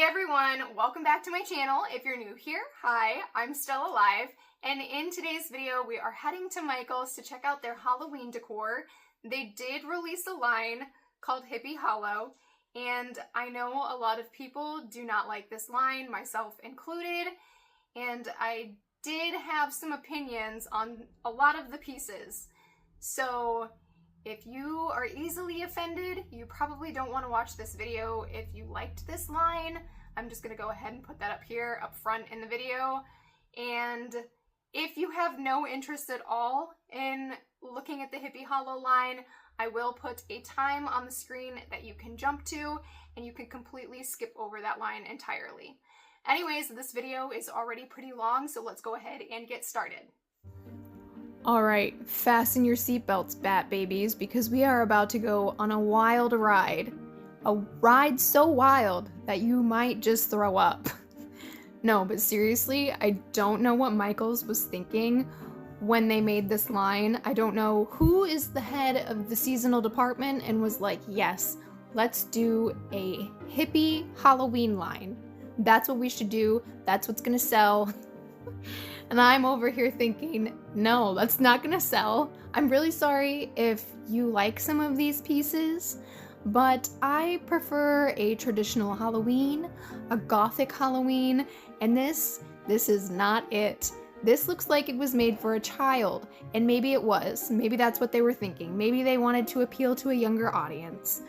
everyone, welcome back to my channel. If you're new here, hi, I'm still alive, and in today's video we are heading to Michael's to check out their Halloween decor. They did release a line called Hippie Hollow, and I know a lot of people do not like this line, myself included, and I did have some opinions on a lot of the pieces. So if you are easily offended, you probably don't want to watch this video. If you liked this line, I'm just going to go ahead and put that up here, up front in the video. And if you have no interest at all in looking at the Hippie Hollow line, I will put a time on the screen that you can jump to, and you can completely skip over that line entirely. Anyways, this video is already pretty long, so let's go ahead and get started. Alright, fasten your seatbelts, bat babies, because we are about to go on a wild ride. A ride so wild that you might just throw up. No, but seriously, I don't know what Michael's was thinking when they made this line. I don't know who is the head of the seasonal department and was like, yes, let's do a hippie Halloween line. That's what we should do. That's what's gonna sell. And I'm over here thinking, no, that's not gonna sell. I'm really sorry if you like some of these pieces, but I prefer a traditional Halloween, a gothic Halloween, and this is not it. This looks like it was made for a child, and maybe it was. Maybe that's what they were thinking. Maybe they wanted to appeal to a younger audience.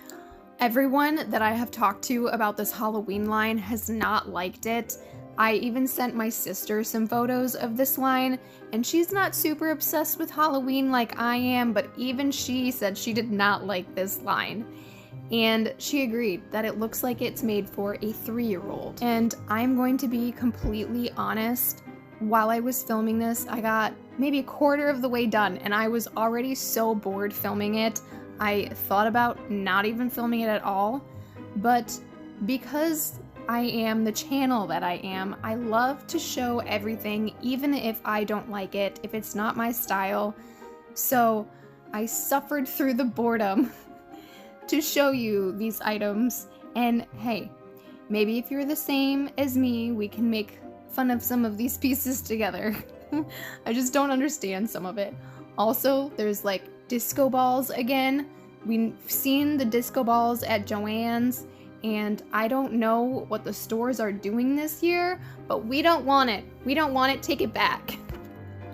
Everyone that I have talked to about this Halloween line has not liked it. I even sent my sister some photos of this line, and she's not super obsessed with Halloween like I am, but even she said she did not like this line. And she agreed that it looks like it's made for a 3-year-old. And I'm going to be completely honest, while I was filming this, I got maybe a quarter of the way done, and I was already so bored filming it, I thought about not even filming it at all. But because I am the channel that I am, I love to show everything, even if I don't like it, if it's not my style. So I suffered through the boredom to show you these items. And hey, maybe if you're the same as me, we can make fun of some of these pieces together. I just don't understand some of it. Also, there's like disco balls again. We've seen the disco balls at Joann's, and I don't know what the stores are doing this year, but we don't want it. We don't want it, take it back.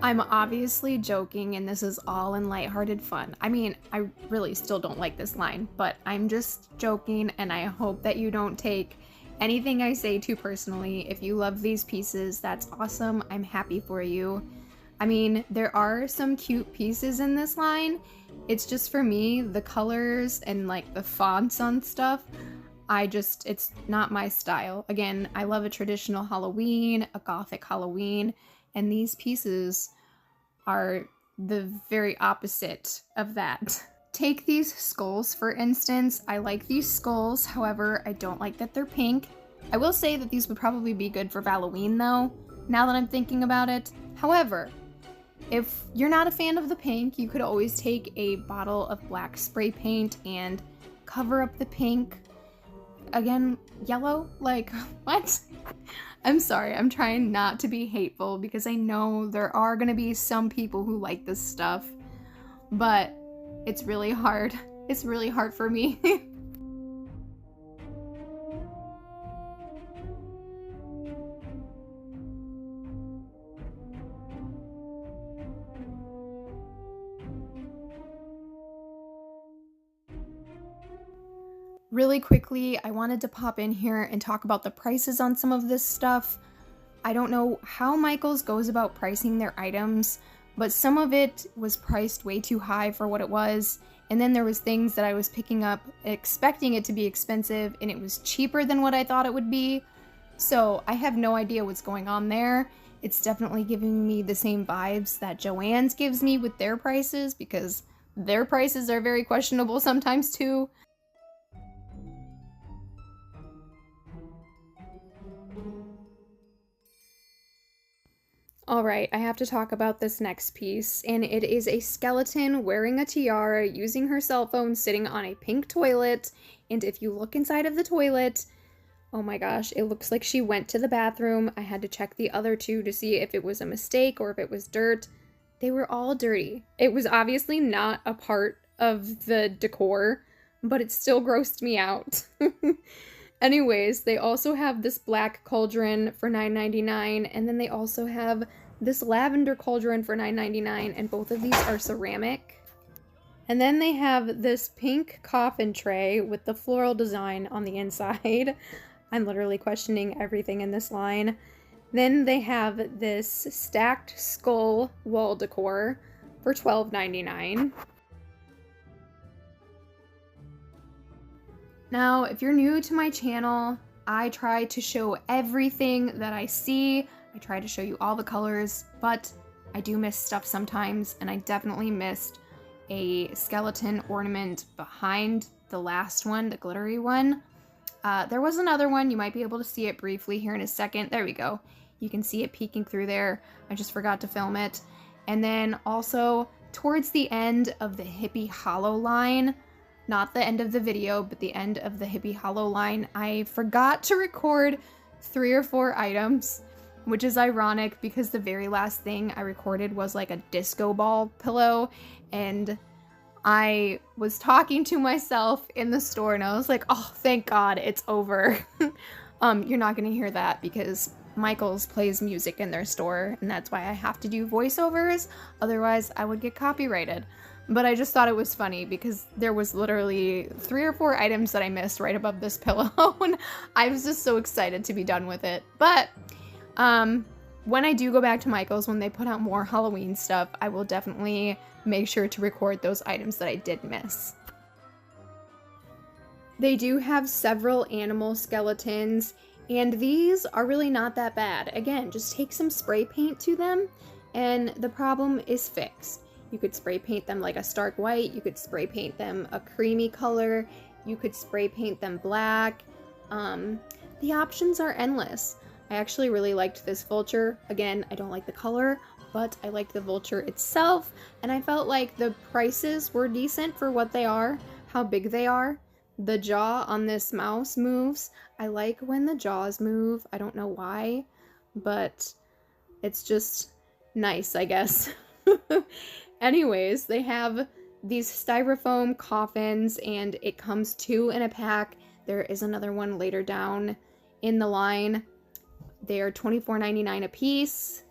I'm obviously joking, and this is all in lighthearted fun. I mean, I really still don't like this line, but I'm just joking, and I hope that you don't take anything I say too personally. If you love these pieces, that's awesome. I'm happy for you. I mean, there are some cute pieces in this line. It's just for me, the colors and like the fonts on stuff, it's not my style. Again, I love a traditional Halloween, a gothic Halloween, and these pieces are the very opposite of that. Take these skulls, for instance. I like these skulls, however, I don't like that they're pink. I will say that these would probably be good for Halloween though, now that I'm thinking about it. However, if you're not a fan of the pink, you could always take a bottle of black spray paint and cover up the pink. Again, yellow? Like, what? I'm sorry, I'm trying not to be hateful because I know there are gonna be some people who like this stuff, but it's really hard. It's really hard for me. Really quickly, I wanted to pop in here and talk about the prices on some of this stuff. I don't know how Michael's goes about pricing their items, but some of it was priced way too high for what it was, and then there was things that I was picking up expecting it to be expensive, and it was cheaper than what I thought it would be. So I have no idea what's going on there. It's definitely giving me the same vibes that Joann's gives me with their prices, because their prices are very questionable sometimes too. Alright, I have to talk about this next piece, and it is a skeleton wearing a tiara, using her cell phone, sitting on a pink toilet, and if you look inside of the toilet, Oh my gosh, it looks like she went to the bathroom. I had to check the other two to see if it was a mistake or if it was dirt. They were all dirty. It was obviously not a part of the decor, but it still grossed me out. Anyways, they also have this black cauldron for $9.99, and then they also have this lavender cauldron for $9.99, and both of these are ceramic. And then they have this pink coffin tray with the floral design on the inside. I'm literally questioning everything in this line. Then they have this stacked skull wall decor for $12.99. Now, if you're new to my channel, I try to show everything that I see. I try to show you all the colors, but I do miss stuff sometimes, and I definitely missed a skeleton ornament behind the last one, the glittery one. There was another one. You might be able to see it briefly here in a second. There we go. You can see it peeking through there. I just forgot to film it. And then also towards the end of the Hippie Hollow line, not the end of the video, but the end of the Hippie Hollow line, I forgot to record 3 or 4 items, which is ironic because the very last thing I recorded was like a disco ball pillow, and I was talking to myself in the store and I was like, oh, thank God it's over. You're not gonna hear that because Michaels plays music in their store, and that's why I have to do voiceovers, otherwise I would get copyrighted. But I just thought it was funny because there was literally 3 or 4 items that I missed right above this pillow, and I was just so excited to be done with it. But when I do go back to Michaels, when they put out more Halloween stuff, I will definitely make sure to record those items that I did miss. They do have several animal skeletons, and these are really not that bad. Again, just take some spray paint to them, and the problem is fixed. You could spray paint them like a stark white, you could spray paint them a creamy color, you could spray paint them black. The options are endless. I actually really liked this vulture. Again, I don't like the color, but I liked the vulture itself, and I felt like the prices were decent for what they are, how big they are. The jaw on this mouse moves. I like when the jaws move. I don't know why, but it's just nice, I guess. Anyways, they have these styrofoam coffins, and it comes 2 in a pack. There is another one later down in the line. They are $24.99 a piece.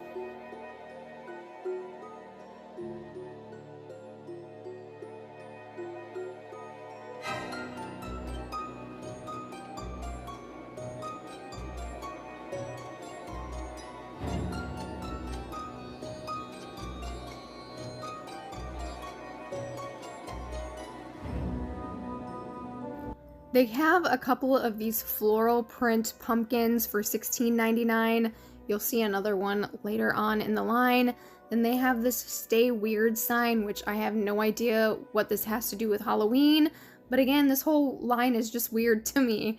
They have a couple of these floral print pumpkins for $16.99. You'll see another one later on in the line. Then they have this Stay Weird sign, which I have no idea what this has to do with Halloween. But again, this whole line is just weird to me.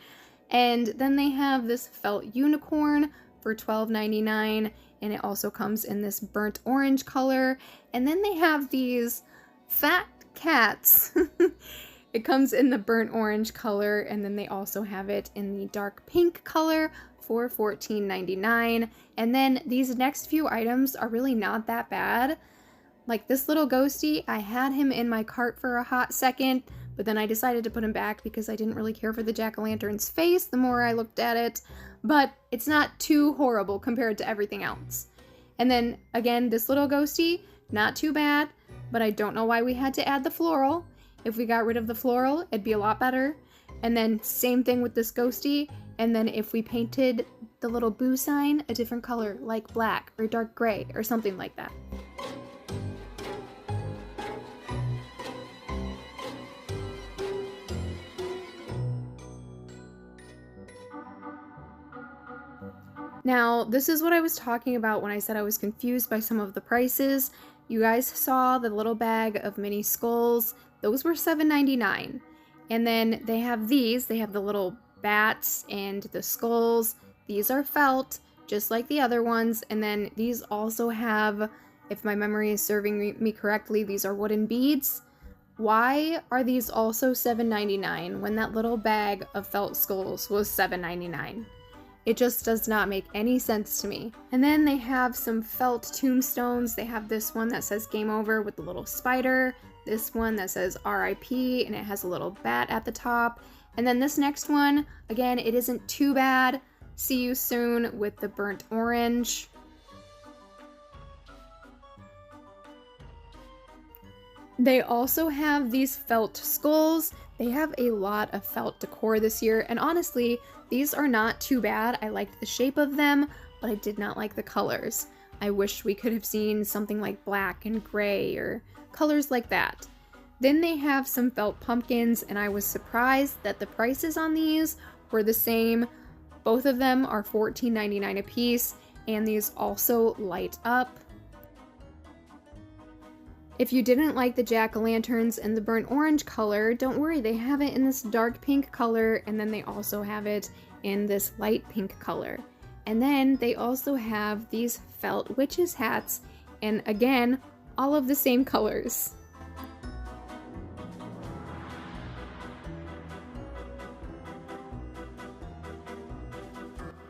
And then they have this felt unicorn for $12.99. And it also comes in this burnt orange color. And then they have these fat cats. It comes in the burnt orange color, and then they also have it in the dark pink color for $14.99. And then these next few items are really not that bad. Like this little ghosty, I had him in my cart for a hot second, but then I decided to put him back because I didn't really care for the jack-o'-lantern's face the more I looked at it. But it's not too horrible compared to everything else. And then again, this little ghosty, not too bad, but I don't know why we had to add the floral. If we got rid of the floral, it'd be a lot better. And then same thing with this ghosty. And then if we painted the little boo sign a different color, like black or dark gray or something like that. Now, this is what I was talking about when I said I was confused by some of the prices. You guys saw the little bag of mini skulls. Those were $7.99. And then they have these. They have the little bats and the skulls. These are felt, just like the other ones. And then these also have, if my memory is serving me correctly, these are wooden beads. Why are these also $7.99 when that little bag of felt skulls was $7.99? It just does not make any sense to me. And then they have some felt tombstones. They have this one that says game over with the little spider, this one that says RIP and it has a little bat at the top. And then this next one, again, it isn't too bad. See you soon with the burnt orange. They also have these felt skulls. They have a lot of felt decor this year, and honestly, these are not too bad. I liked the shape of them, but I did not like the colors. I wish we could have seen something like black and gray or colors like that. Then they have some felt pumpkins, and I was surprised that the prices on these were the same. Both of them are $14.99 a piece, and these also light up. If you didn't like the jack-o'-lanterns and the burnt orange color, don't worry, they have it in this dark pink color, and then they also have it in this light pink color. And then they also have these felt witches hats, and again, all of the same colors.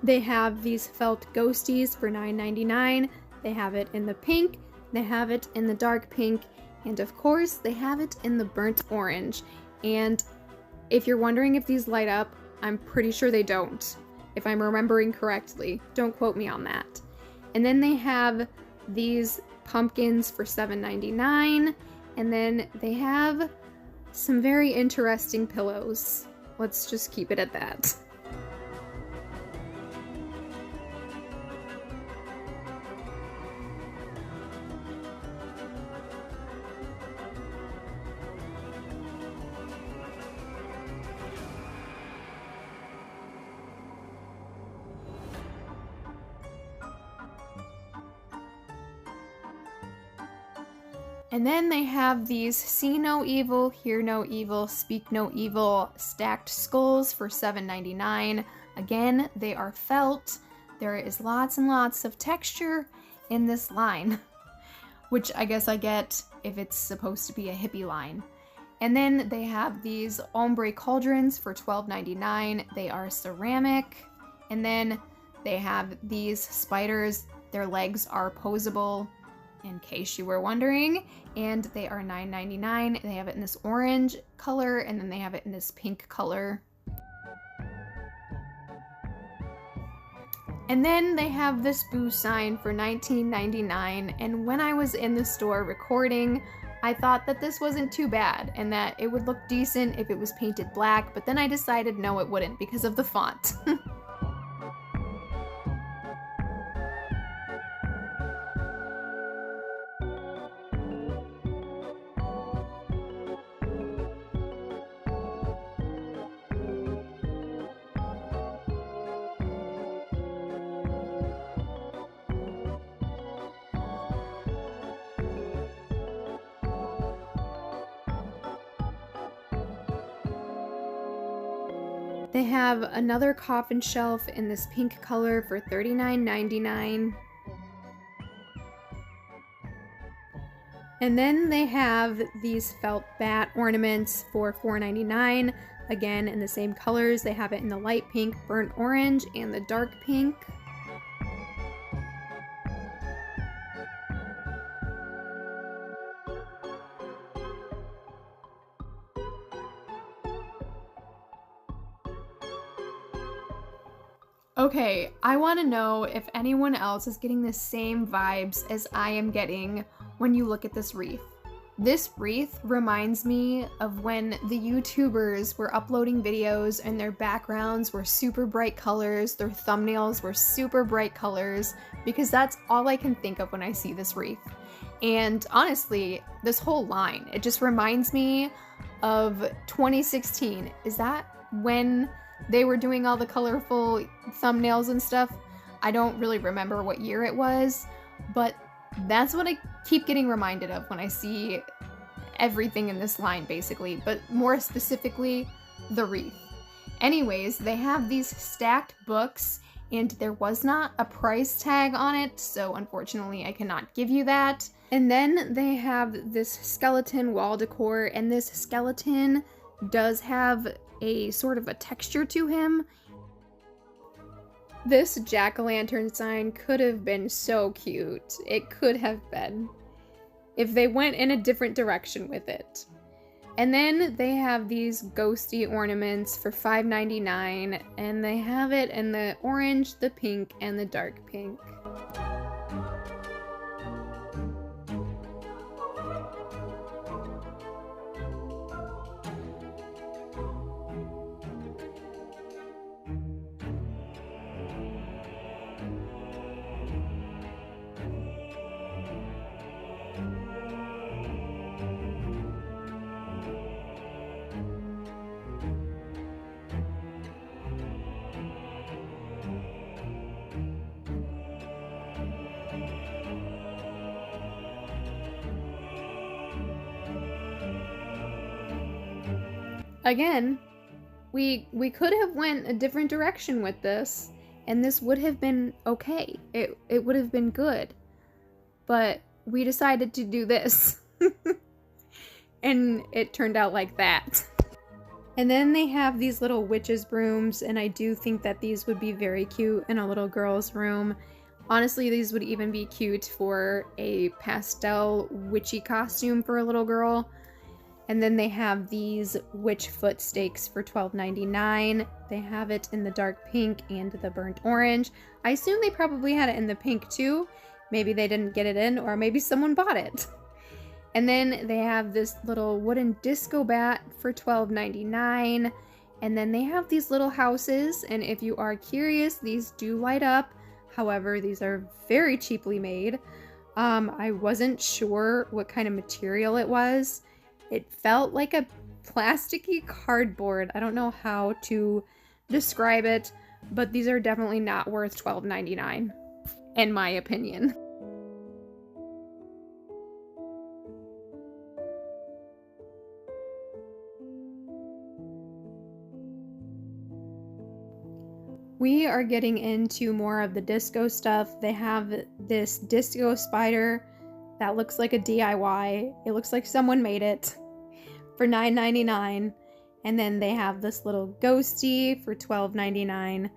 They have these felt ghosties for $9.99. They have it in the pink, they have it in the dark pink, and of course they have it in the burnt orange. And if you're wondering if these light up, I'm pretty sure they don't, if I'm remembering correctly. Don't quote me on that. And then they have these pumpkins for $7.99, and then they have some very interesting pillows. Let's just keep it at that. And then they have these see no evil, hear no evil, speak no evil stacked skulls for $7.99. Again, they are felt. There is lots and lots of texture in this line, which I guess I get if it's supposed to be a hippie line. And then they have these ombre cauldrons for $12.99. They are ceramic. And then they have these spiders. Their legs are posable, in case you were wondering, and they are $9.99. They have it in this orange color, and then they have it in this pink color. And then they have this boo sign for $19.99, and when I was in the store recording, I thought that this wasn't too bad and that it would look decent if it was painted black, but then I decided no, it wouldn't because of the font. They have another coffin shelf in this pink color for $39.99. And then they have these felt bat ornaments for $4.99. Again, in the same colors. They have it in the light pink, burnt orange, and the dark pink. Okay, I want to know if anyone else is getting the same vibes as I am getting when you look at this wreath. This wreath reminds me of when the YouTubers were uploading videos and their backgrounds were super bright colors, their thumbnails were super bright colors, because that's all I can think of when I see this wreath. And honestly, this whole line, it just reminds me of 2016. Is that when they were doing all the colorful thumbnails and stuff? I don't really remember what year it was, but that's what I keep getting reminded of when I see everything in this line, basically, but more specifically, the wreath. Anyways, they have these stacked books, and there was not a price tag on it, so unfortunately I cannot give you that. And then they have this skeleton wall decor, and this skeleton does have a sort of a texture to him. This jack-o'-lantern sign could have been so cute. It could have been, if they went in a different direction with it. And then they have these ghosty ornaments for $5.99, and they have it in the orange, the pink, and the dark pink. Again, we could have went a different direction with this, and this would have been okay. It would have been good. But we decided to do this. And it turned out like that. And then they have these little witches brooms, and I do think that these would be very cute in a little girl's room. Honestly, these would even be cute for a pastel witchy costume for a little girl. And then they have these witch foot stakes for $12.99. They have it in the dark pink and the burnt orange. I assume they probably had it in the pink too. Maybe they didn't get it in, or maybe someone bought it. And then they have this little wooden disco bat for $12.99. And then they have these little houses, and if you are curious, these do light up. However, these are very cheaply made. I wasn't sure what kind of material it was. It felt like a plasticky cardboard. I don't know how to describe it, but these are definitely not worth $12.99, in my opinion. We are getting into more of the disco stuff. They have this disco spider that looks like a DIY. It looks like someone made it for $9.99. And then they have this little ghosty for $12.99.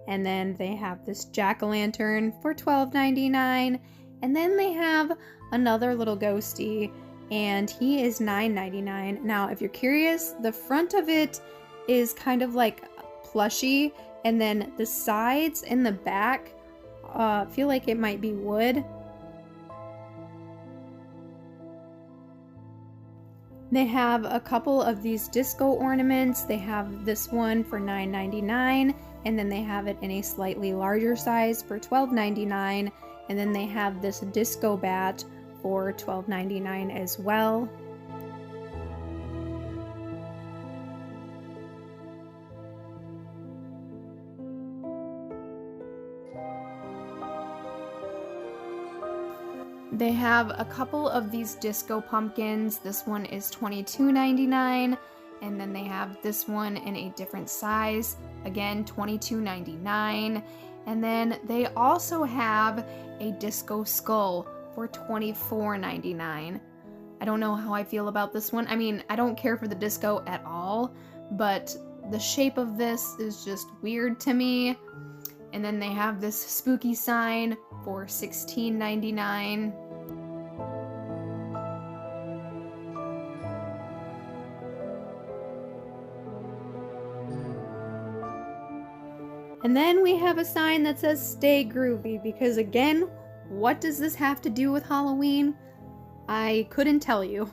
And then they have this jack-o'-lantern for $12.99. And then they have another little ghosty, and he is $9.99. Now, if you're curious, the front of it is kind of like plushy, and then the sides and the back feel like it might be wood. They have a couple of these disco ornaments. They have this one for $9.99, and then they have it in a slightly larger size for $12.99, and then they have this disco bat for $12.99 as well. They have a couple of these disco pumpkins. This one is $22.99, and then they have this one in a different size, again $22.99. And then they also have a disco skull for $24.99. I don't know how I feel about this one. I mean, I don't care for the disco at all, but the shape of this is just weird to me. And then they have this spooky sign for $16.99. And then we have a sign that says "Stay Groovy," because again, what does this have to do with Halloween? I couldn't tell you.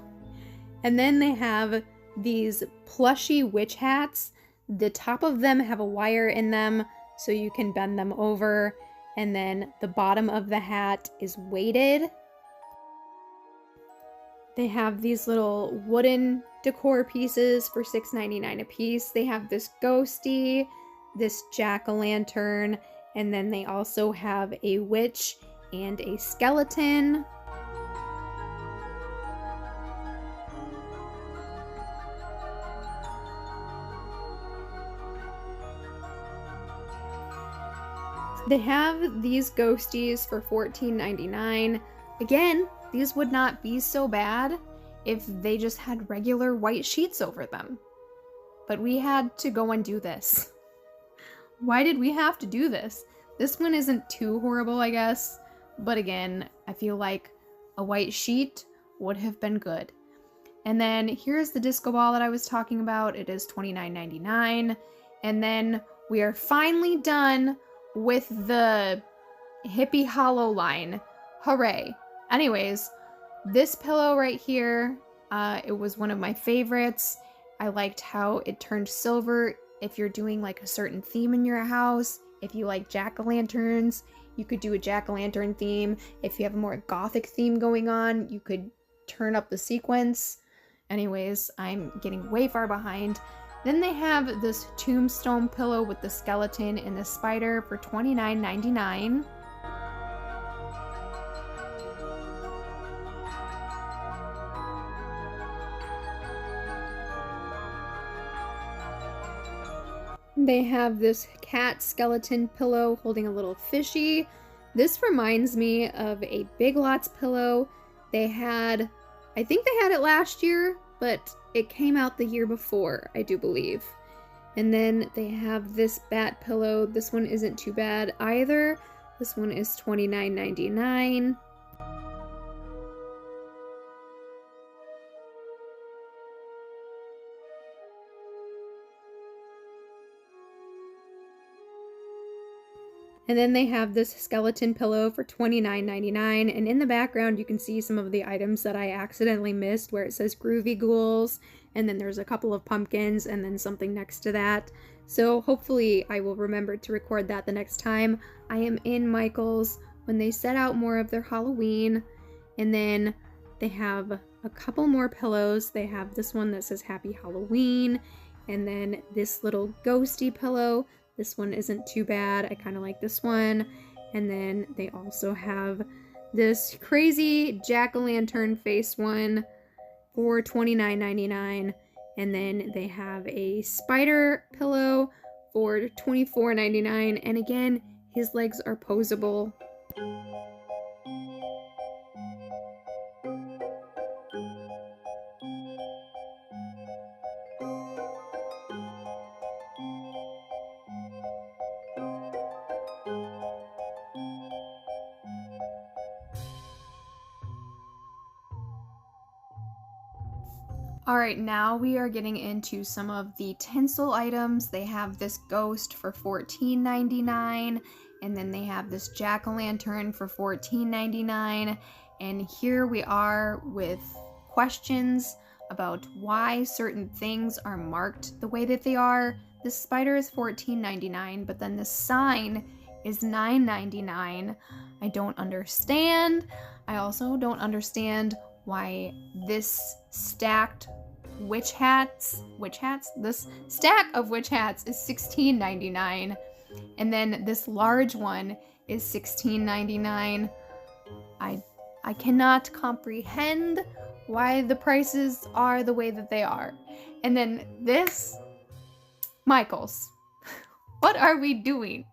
And then they have these plushy witch hats. The top of them have a wire in them so you can bend them over, and then the bottom of the hat is weighted. They have these little wooden decor pieces for $6.99 a piece. They have this ghosty, this jack-o'-lantern, and then they also have a witch and a skeleton. They have these ghosties for $14.99. Again, these would not be so bad if they just had regular white sheets over them. But we had to go and do this. Why did we have to do this? This one isn't too horrible, I guess. But again, I feel like a white sheet would have been good. And then here's the disco ball that I was talking about. It is $29.99. And then we are finally done with the Hippie Hollow line. Hooray. Anyways, this pillow right here, it was one of my favorites. I liked how it turned silver if you're doing like a certain theme in your house. If you like jack-o'-lanterns, you could do a jack-o'-lantern theme. If you have a more gothic theme going on, you could turn up the sequence. Anyways, I'm getting way far behind. Then they have this tombstone pillow with the skeleton and the spider for $29.99. They have this cat skeleton pillow holding a little fishy. This reminds me of a Big Lots pillow. They had, I think they had it last year, but it came out the year before, I do believe. And then they have this bat pillow. This one isn't too bad either. This one is $29.99. And then they have this skeleton pillow for $29.99. And in the background, you can see some of the items that I accidentally missed where it says Groovy Ghouls. And then there's a couple of pumpkins and then something next to that. So hopefully I will remember to record that the next time I am in Michael's when they set out more of their Halloween. And then they have a couple more pillows. They have this one that says Happy Halloween. And then this little ghosty pillow. This one isn't too bad. I kind of like this one. And then they also have this crazy jack-o'-lantern face one for $29.99. And then they have a spider pillow for $24.99. And again, his legs are posable. Alright, now we are getting into some of the tinsel items. They have this ghost for $14.99, and then they have this jack-o'-lantern for $14.99, and here we are with questions about why certain things are marked the way that they are. This spider is $14.99, but then the sign is $9.99. I don't understand. I also don't understand why this stacked witch hats, this stack of witch hats is $16.99, and then this large one is $16.99. I cannot comprehend why the prices are the way that they are. And then this, Michaels, what are we doing?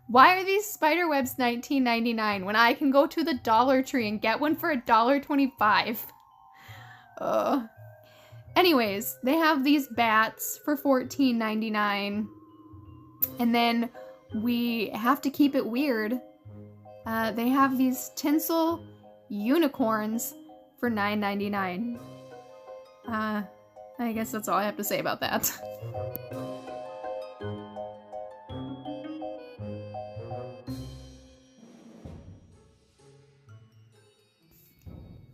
Why are these spider webs $19.99 when I can go to the Dollar Tree and get one for $1.25? Anyways, they have these bats for $14.99. And then we have to keep it weird. They have these tinsel unicorns for $9.99. I guess that's all I have to say about that.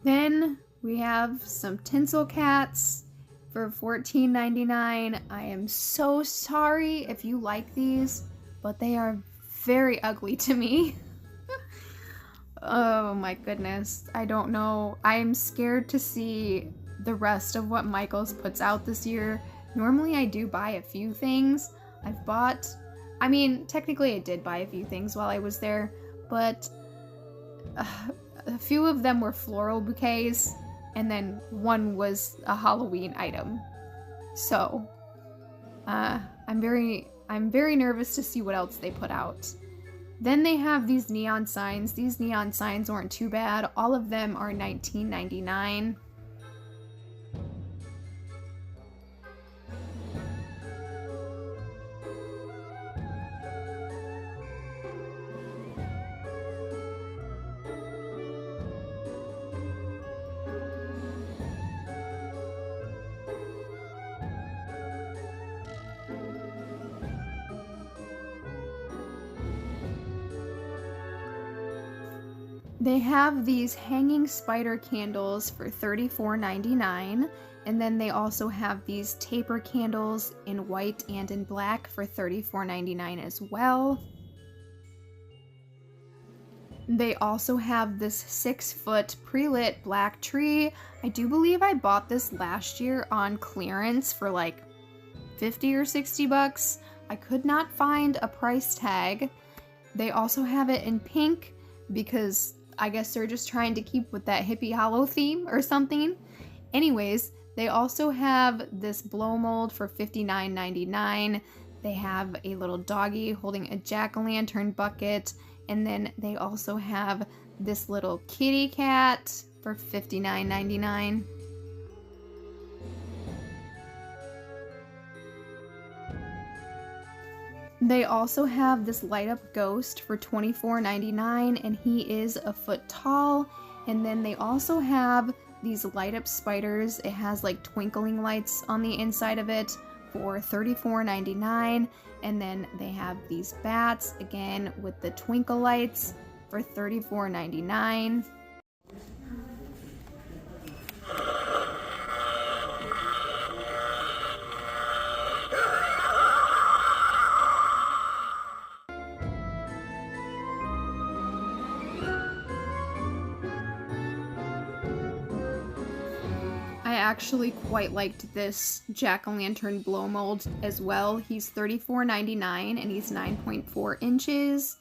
Then we have some tinsel cats for $14.99. I am so sorry if you like these, but they are very ugly to me. Oh my goodness. I don't know. I'm scared to see the rest of what Michaels puts out this year. Normally I do buy a few things. Technically I did buy a few things while I was there, but a few of them were floral bouquets, and then one was a Halloween item. So, I'm very nervous to see what else they put out. Then they have these neon signs. These neon signs weren't too bad. All of them are $19.99. They have these hanging spider candles for $34.99, and then they also have these taper candles in white and in black for $34.99 as well. They also have this 6-foot pre-lit black tree. I do believe I bought this last year on clearance for like 50 or 60 bucks. I could not find a price tag. They also have it in pink because I guess they're just trying to keep with that hippie hollow theme or something. Anyways, they also have this blow mold for $59.99. They have a little doggy holding a jack-o'-lantern bucket, and then they also have this little kitty cat for $59.99. They also have this light up ghost for $24.99, and he is a foot tall. And then they also have these light up spiders. It has like twinkling lights on the inside of it for $34.99. And then they have these bats again with the twinkle lights for $34.99. I actually quite liked this jack-o'-lantern blow mold as well. He's $34.99 and he's 9.4 inches.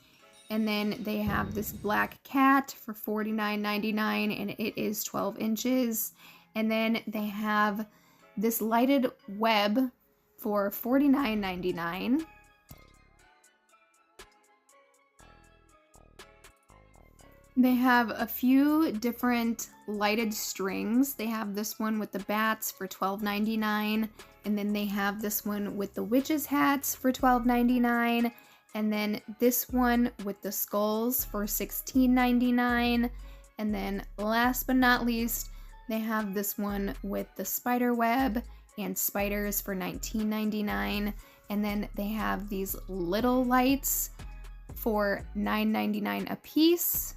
And then they have this black cat for $49.99 and it is 12 inches. And then they have this lighted web for $49.99. They have a few different lighted strings. They have this one with the bats for $12.99, and then they have this one with the witches' hats for $12.99, and then this one with the skulls for $16.99, and then last but not least, they have this one with the spider web and spiders for $19.99, and then they have these little lights for $9.99 a piece.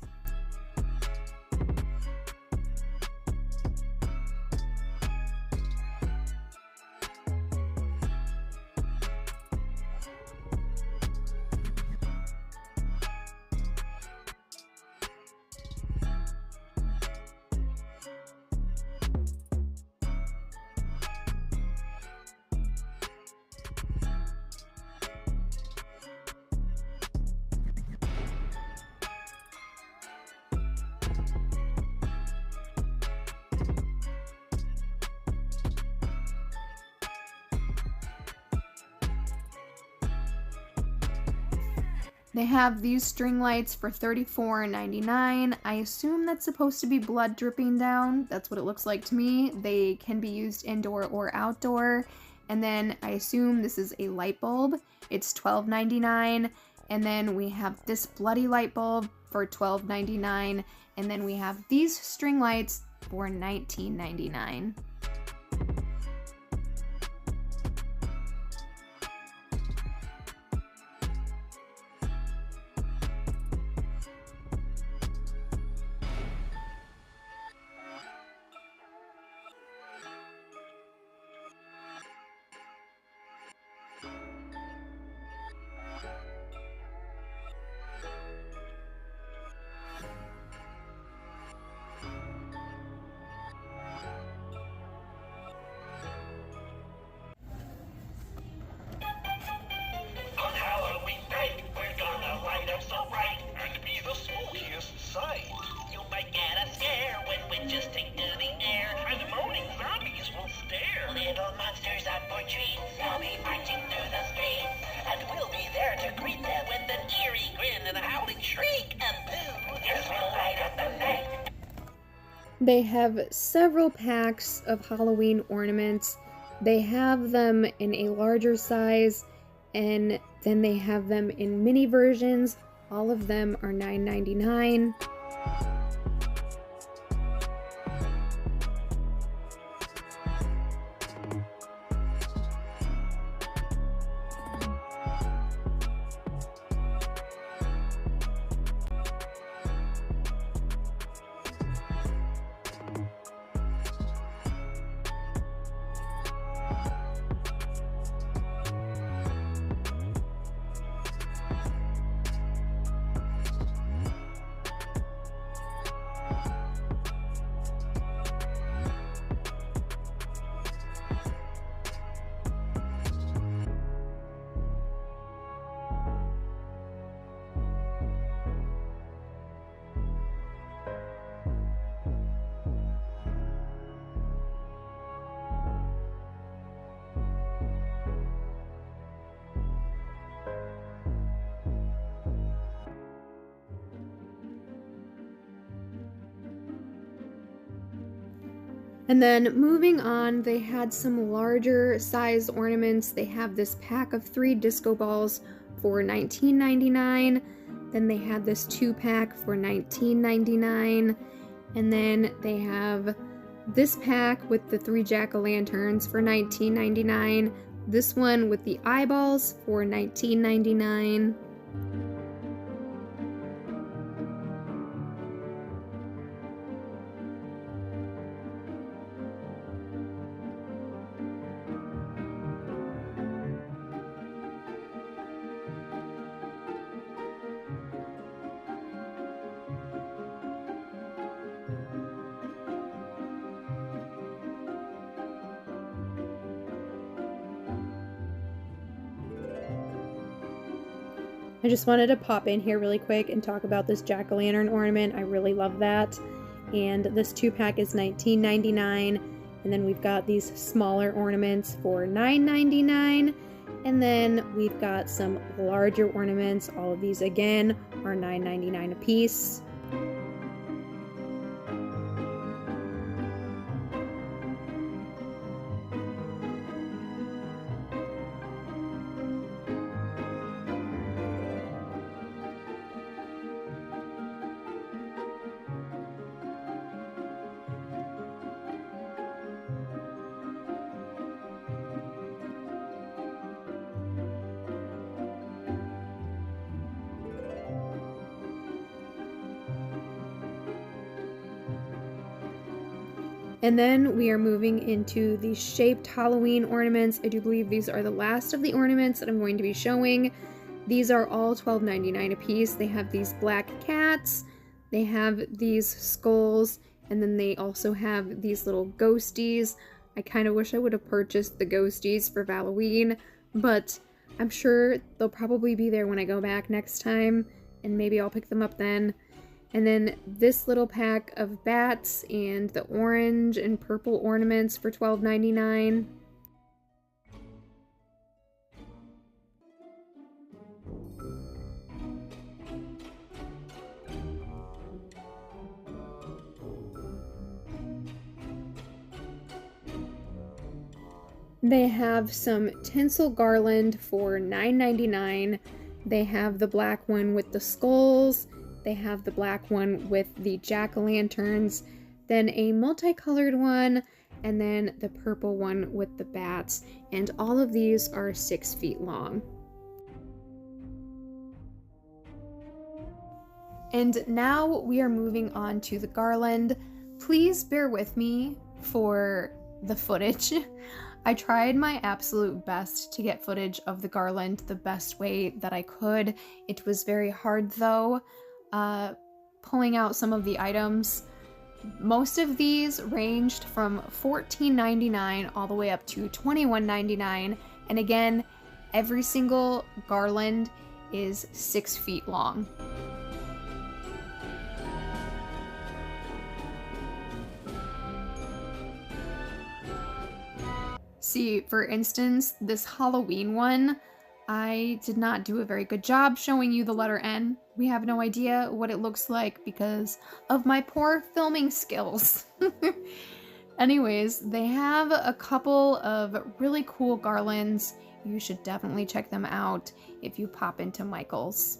They have these string lights for $34.99. I assume that's supposed to be blood dripping down. That's what it looks like to me. They can be used indoor or outdoor. And then I assume this is a light bulb. It's $12.99. And then we have this bloody light bulb for $12.99. And then we have these string lights for $19.99. They have several packs of Halloween ornaments. They have them in a larger size, and then they have them in mini versions. All of them are $9.99. And then moving on, they had some larger size ornaments. They have this pack of 3 disco balls for $19.99. Then they had this 2-pack for $19.99. And then they have this pack with the 3 jack-o'-lanterns for $19.99. This one with the eyeballs for $19.99. I just wanted to pop in here really quick and talk about this jack-o'-lantern ornament. I really love that. And this 2-pack is $19.99. And then we've got these smaller ornaments for $9.99. And then we've got some larger ornaments. All of these again are $9.99 a piece. And then we are moving into the shaped Halloween ornaments. I do believe these are the last of the ornaments that I'm going to be showing. These are all $12.99 a piece. They have these black cats, they have these skulls, and then they also have these little ghosties. I kind of wish I would have purchased the ghosties for Halloween, but I'm sure they'll probably be there when I go back next time, and maybe I'll pick them up then. And then this little pack of bats and the orange and purple ornaments for $12.99. They have some tinsel garland for $9.99. They have the black one with the skulls. They have the black one with the jack-o'-lanterns, then a multicolored one, and then the purple one with the bats. And all of these are 6 feet long. And now we are moving on to the garland. Please bear with me for the footage. I tried my absolute best to get footage of the garland the best way that I could. It was very hard though. Pulling out some of the items. Most of these ranged from $14.99 all the way up to $21.99, and again, every single garland is 6 feet long. See, for instance, this Halloween one, I did not do a very good job showing you the letter N. we have no idea what it looks like because of my poor filming skills. Anyways, they have a couple of really cool garlands. You should definitely check them out if you pop into Michael's.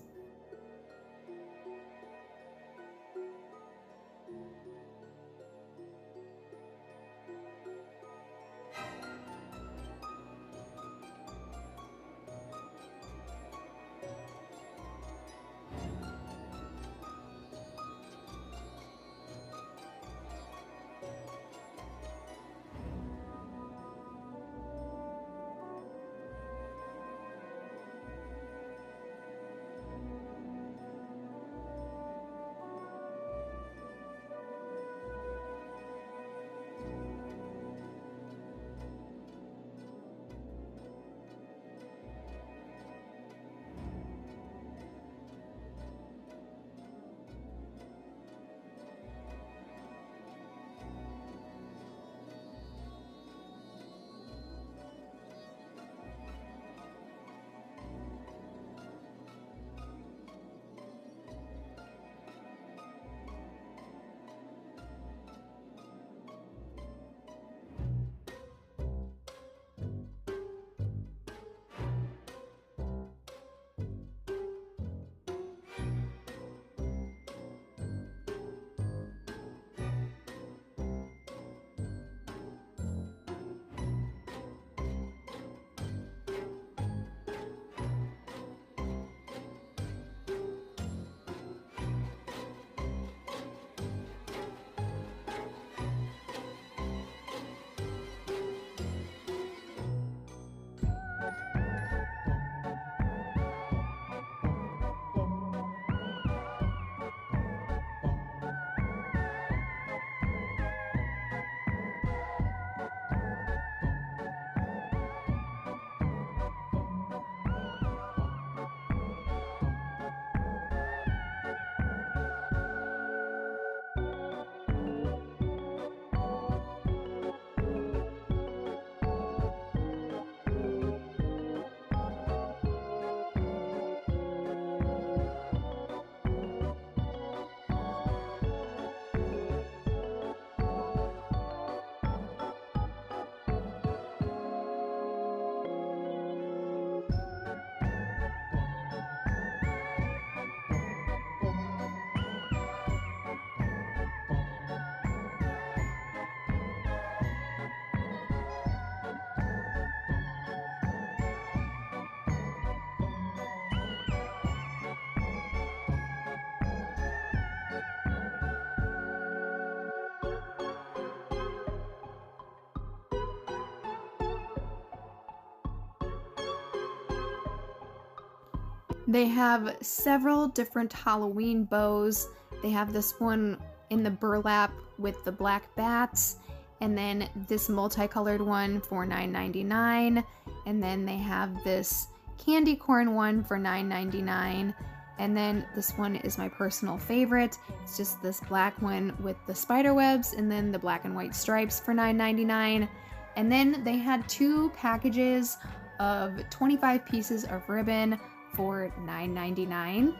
They have several different Halloween bows. They have this one in the burlap with the black bats, and then this multicolored one for $9.99, and then they have this candy corn one for $9.99, and then this one is my personal favorite. It's just this black one with the spider webs and then the black and white stripes for $9.99. And then they had 2 packages of 25 pieces of ribbon for $9.99.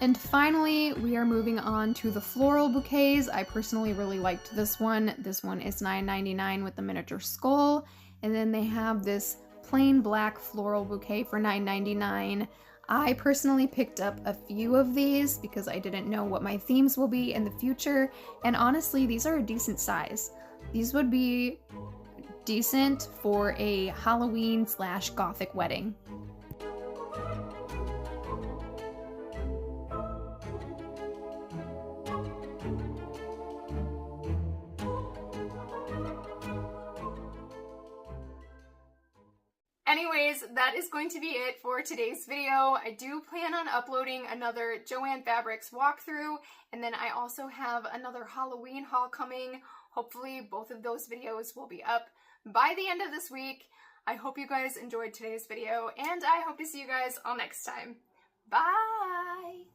And finally, we are moving on to the floral bouquets. I personally really liked this one. This one is $9.99 with the miniature skull. And then they have this plain black floral bouquet for $9.99. I personally picked up a few of these because I didn't know what my themes will be in the future. And honestly, these are a decent size. These would be decent for a Halloween/Gothic wedding. Anyways, that is going to be it for today's video. I do plan on uploading another Joann Fabrics walkthrough, and then I also have another Halloween haul coming. Hopefully both of those videos will be up by the end of this week. I hope you guys enjoyed today's video, and I hope to see you guys all next time. Bye!